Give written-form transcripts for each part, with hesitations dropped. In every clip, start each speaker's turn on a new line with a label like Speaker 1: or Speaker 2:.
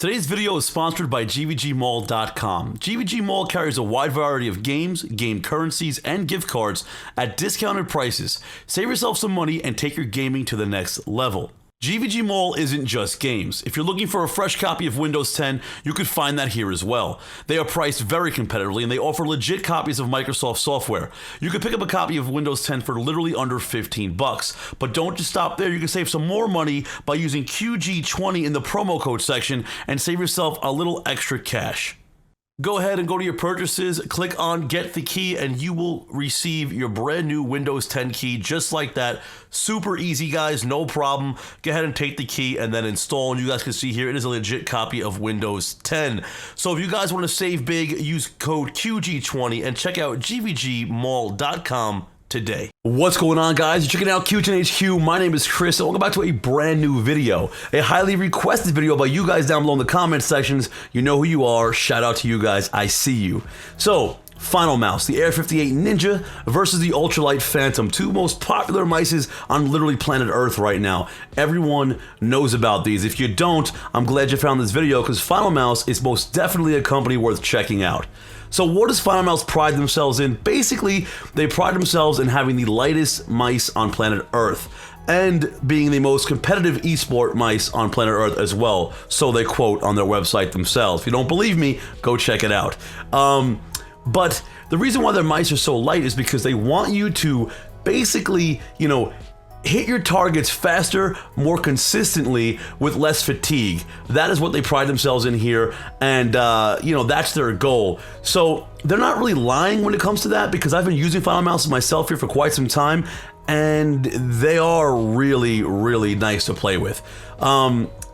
Speaker 1: Today's video is sponsored by gvgmall.com. GVGmall carries a wide variety of games, game currencies, and gift cards at discounted prices. Save yourself some money and take your gaming to the next level. GVG Mall isn't just games. If you're looking for a fresh copy of Windows 10, you could find that here as well. They are priced very competitively and they offer legit copies of Microsoft software. You could pick up a copy of Windows 10 for literally under 15 bucks. But don't just stop there. You can save some more money by using QG20 in the promo code section and save yourself a little extra cash. Go ahead and go to your purchases, click on Get the Key, and you will receive your brand new Windows 10 key just like that. Super easy, guys, no problem. Go ahead and take the key and then install. And you guys can see here, it is a legit copy of Windows 10. So if you guys want to save big, use code QG20 and check out gvgmall.com today. What's going on, guys? You're checking out Q10HQ. My name is Chris and welcome back to a brand new video. A highly requested video by you guys down below in the comment sections. You know who you are. Shout out to you guys. I see you. So, Finalmouse, the AIR58 Ninja versus the ULTRALIGHT Phantom, two most popular mices on literally planet Earth right now. Everyone knows about these. If you don't, I'm glad you found this video because Finalmouse is most definitely a company worth checking out. So what does Finalmouse pride themselves in? Basically, they pride themselves in having the lightest mice on planet Earth and being the most competitive esport mice on planet Earth as well. So they quote on their website themselves. If you don't believe me, go check it out. But the reason why their mice are so light is because they want you to basically, hit your targets faster, more consistently, with less fatigue. That is what they pride themselves in here, and that's their goal. So they're not really lying when it comes to that, because I've been using Finalmouse myself here for quite some time, and they are really, really nice to play with.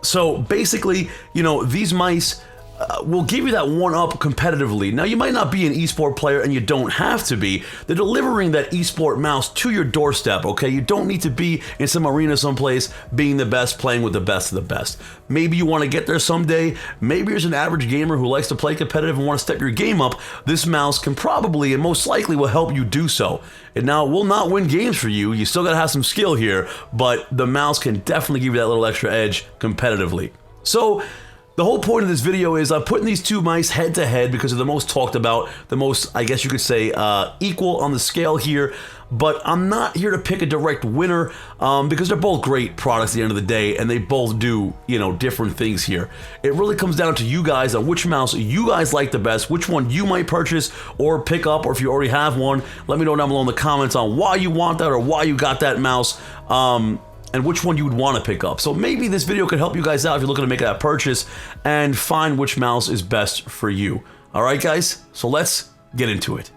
Speaker 1: So basically, these mice will give you that one-up competitively. Now, you might not be an esport player, and you don't have to be. They're delivering that esport mouse to your doorstep, okay? You don't need to be in some arena someplace being the best, playing with the best of the best. Maybe you want to get there someday. Maybe you're an average gamer who likes to play competitive and want to step your game up. This mouse can probably, and most likely, will help you do so. And now, it will not win games for you. You still got to have some skill here, but the mouse can definitely give you that little extra edge competitively. So, the whole point of this video is I'm putting these two mice head to head because they're the most talked about, the most, I guess you could say, equal on the scale here. But I'm not here to pick a direct winner because they're both great products at the end of the day, and they both do, different things here. It really comes down to you guys on which mouse you guys like the best, which one you might purchase or pick up, or if you already have one, let me know down below in the comments on why you want that or why you got that mouse. And which one you would want to pick up. So maybe this video could help you guys out if you're looking to make that purchase and find which mouse is best for you. All right, guys, so let's get into it.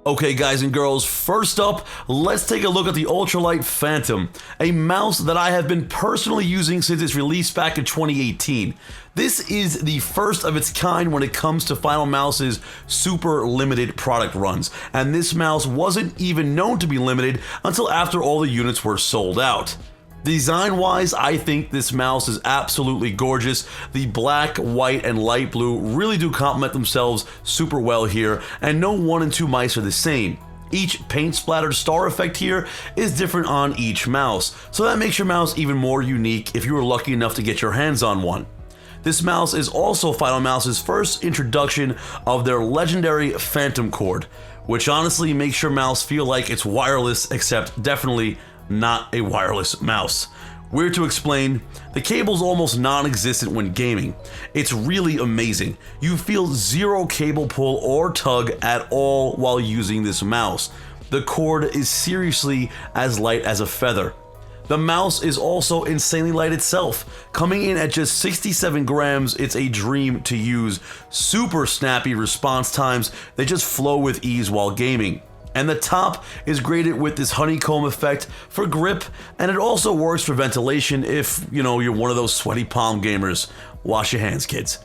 Speaker 1: Okay, guys and girls, first up, let's take a look at the ULTRALIGHT Phantom, a mouse that I have been personally using since its release back in 2018. This is the first of its kind when it comes to Finalmouse's super limited product runs, and this mouse wasn't even known to be limited until after all the units were sold out. Design-wise, I think this mouse is absolutely gorgeous. The black, white, and light blue really do complement themselves super well here, and no 1 and 2 mice are the same. Each paint-splattered star effect here is different on each mouse, so that makes your mouse even more unique if you were lucky enough to get your hands on one. This mouse is also Finalmouse's first introduction of their legendary Phantom cord, which honestly makes your mouse feel like it's wireless, except definitely not a wireless mouse. Weird to explain, the cable's almost non-existent when gaming. It's really amazing. You feel zero cable pull or tug at all while using this mouse. The cord is seriously as light as a feather. The mouse is also insanely light itself. Coming in at just 67 grams, it's a dream to use. Super snappy response times, they just flow with ease while gaming. And the top is graded with this honeycomb effect for grip, and it also works for ventilation if, you're one of those sweaty palm gamers. Wash your hands, kids.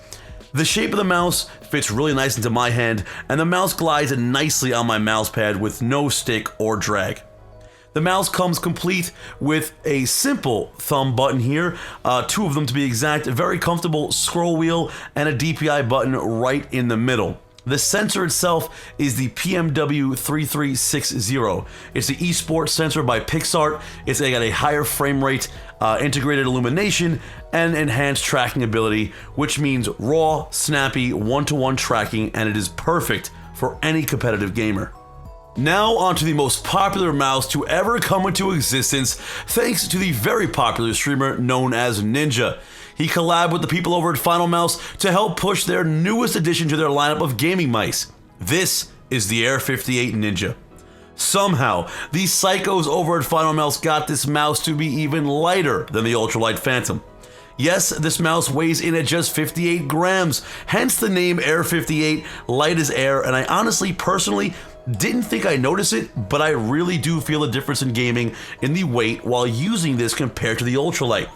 Speaker 1: The shape of the mouse fits really nice into my hand, and the mouse glides nicely on my mouse pad with no stick or drag. The mouse comes complete with a simple thumb button here, 2 of them to be exact, a very comfortable scroll wheel, and a DPI button right in the middle. The sensor itself is the PMW3360. It's the esports sensor by Pixart. It's got a higher frame rate, integrated illumination, and enhanced tracking ability, which means raw, snappy, one-to-one tracking, and it is perfect for any competitive gamer. Now onto the most popular mouse to ever come into existence, thanks to the very popular streamer known as Ninja. He collabed with the people over at Finalmouse to help push their newest addition to their lineup of gaming mice. This is the AIR58 Ninja. Somehow, these psychos over at Finalmouse got this mouse to be even lighter than the Ultralight Phantom. Yes, this mouse weighs in at just 58 grams, hence the name AIR58, light as air, and I honestly, personally, didn't think I'd notice it, but I really do feel a difference in gaming in the weight while using this compared to the Ultralight.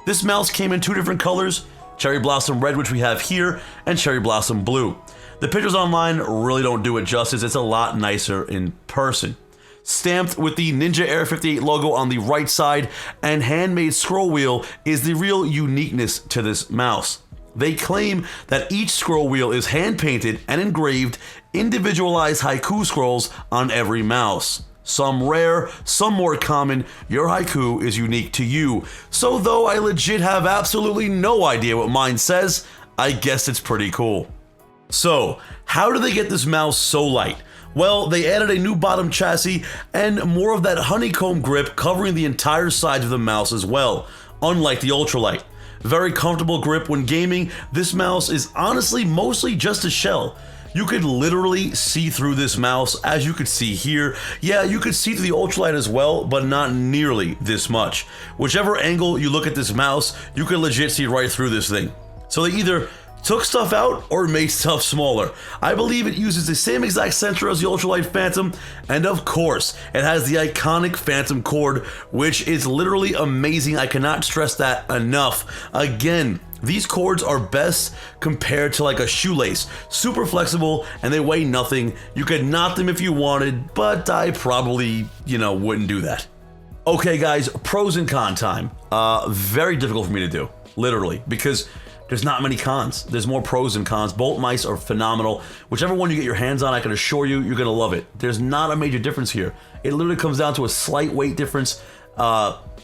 Speaker 1: This mouse came in two different colors, Cherry Blossom Red, which we have here, and Cherry Blossom Blue. The pictures online really don't do it justice, it's a lot nicer in person. Stamped with the Ninja AIR58 logo on the right side and handmade scroll wheel is the real uniqueness to this mouse. They claim that each scroll wheel is hand-painted and engraved individualized haiku scrolls on every mouse. Some rare, some more common, your haiku is unique to you. So though I legit have absolutely no idea what mine says, I guess it's pretty cool. So, how do they get this mouse so light? Well, they added a new bottom chassis and more of that honeycomb grip covering the entire sides of the mouse as well, unlike the Ultralight. Very comfortable grip when gaming, this mouse is honestly mostly just a shell. You could literally see through this mouse, as you could see here. Yeah, you could see through the Ultralight as well, but not nearly this much. Whichever angle you look at this mouse, you can legit see right through this thing. So they either took stuff out or made stuff smaller. I believe it uses the same exact sensor as the Ultralight Phantom, and of course, it has the iconic Phantom cord, which is literally amazing. I cannot stress that enough. Again, these cords are best compared to like a shoelace. Super flexible and they weigh nothing. You could knot them if you wanted, but I probably, wouldn't do that. Okay guys, pros and con time. Very difficult for me to do, literally, because there's not many cons. There's more pros than cons. Both mice are phenomenal. Whichever one you get your hands on, I can assure you, you're gonna love it. There's not a major difference here. It literally comes down to a slight weight difference,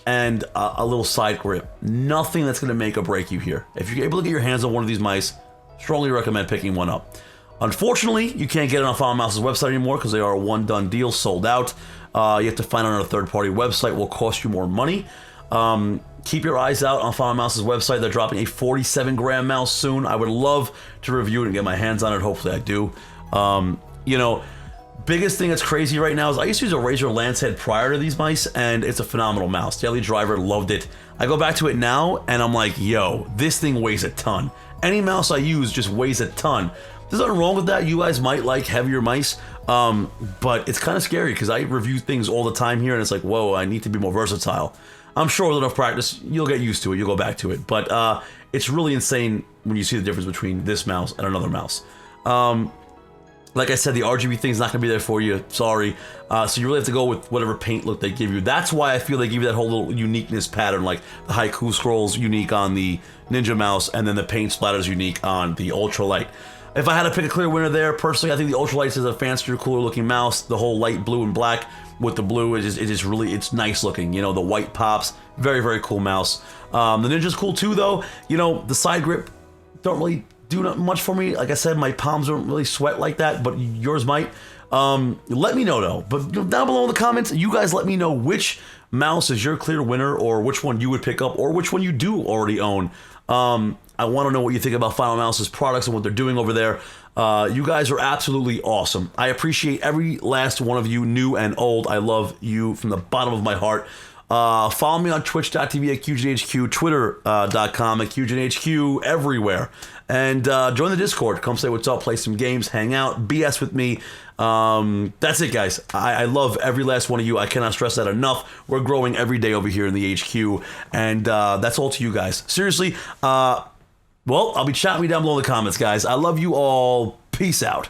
Speaker 1: and a little side grip. Nothing that's going to make or break you here. If you're able to get your hands on one of these mice, strongly recommend picking one up. Unfortunately, you can't get it on Finalmouse's website anymore because they are a one-done deal, sold out. You have to find it on a third-party website, will cost you more money. Keep your eyes out on Finalmouse's website. They're dropping a 47-gram mouse soon. I would love to review it and get my hands on it. Hopefully I do. Biggest thing that's crazy right now is I used to use a Razer Lancehead prior to these mice, and it's a phenomenal mouse. Daily Driver loved it. I go back to it now, and I'm like, yo, this thing weighs a ton. Any mouse I use just weighs a ton. There's nothing wrong with that. You guys might like heavier mice, but it's kind of scary because I review things all the time here, and it's like, whoa, I need to be more versatile. I'm sure with enough practice, you'll get used to it. You'll go back to it, but it's really insane when you see the difference between this mouse and another mouse. Like I said, the RGB thing's not going to be there for you, sorry. So you really have to go with whatever paint look they give you. That's why I feel they give you that whole little uniqueness pattern, like the haiku scrolls unique on the Ninja mouse, and then the paint splatters unique on the Ultralight. If I had to pick a clear winner there, personally, I think the Ultralight is a fancier, cooler looking mouse. The whole light blue and black with the blue is just really, it's nice looking. The white pops, very, very cool mouse. The Ninja's cool too, though. The side grip don't really do not much for me. Like I said, my palms don't really sweat like that, but yours might. Let me know though. But down below in the comments, you guys let me know which mouse is your clear winner, or which one you would pick up, or which one you do already own. I want to know what you think about Finalmouse's products and what they're doing over there. You guys are absolutely awesome. I appreciate every last one of you, new and old. I love you from the bottom of my heart. Follow me on twitch.tv at QGNHQ, twitter.com at QGNHQ, everywhere. And join the Discord. Come say what's up, play some games, hang out, BS with me. That's it, guys. I love every last one of you. I cannot stress that enough. We're growing every day over here in the HQ. And that's all to you guys. Seriously, well, I'll be chatting me down below in the comments, guys. I love you all. Peace out.